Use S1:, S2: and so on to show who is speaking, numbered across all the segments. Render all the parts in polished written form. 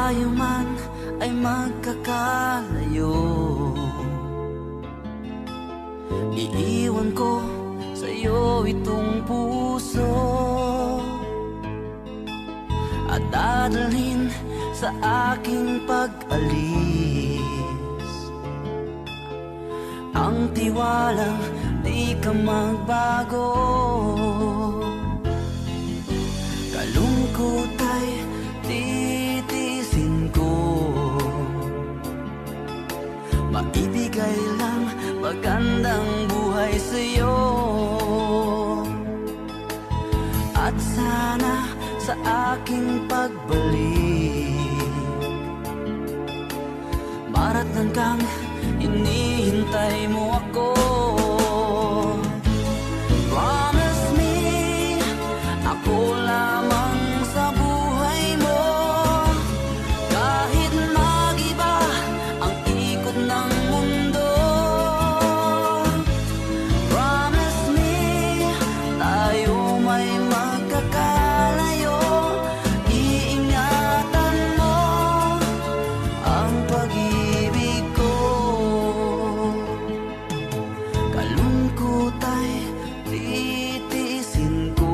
S1: tayo man ay magkakalayo, iiwan ko sa'yo itong puso at dadalhin sa aking pag-alis ang tiwalang di ka magbago. Kalungkot ay titiisin ko, maibigay lang magandang buhay sa'yo. At sana sa aking pagbalik maratnan kang hinihintay mo ako. Promise me, ako lamang sa buhay mo, kahit mag-iba ang ikot ng mundo. Promise me, tayo may magkakalayo, iingatan mo ang pag-ibig ko. Kalungkot ay titiisin ko,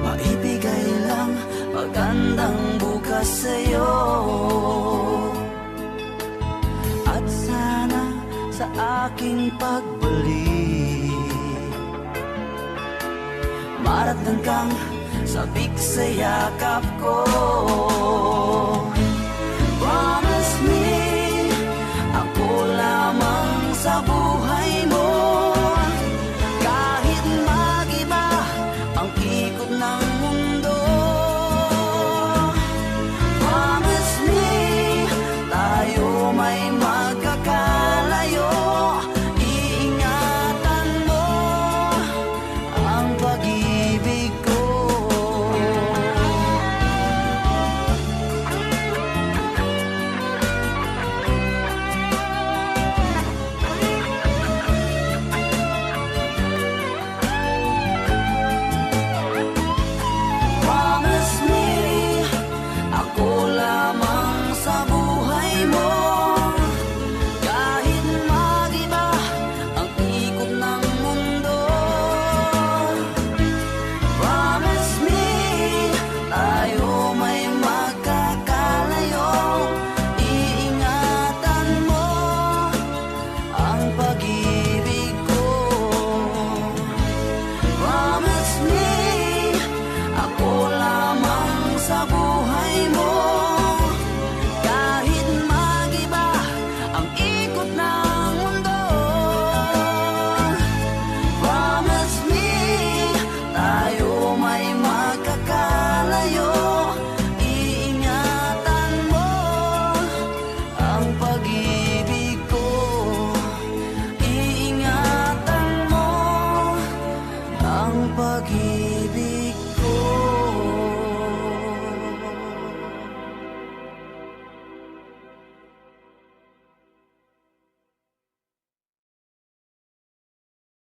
S1: maibigay lang magandang bukas sa'yo. At sana sa aking pagbalik maratnan kang sabik sa yakap ko.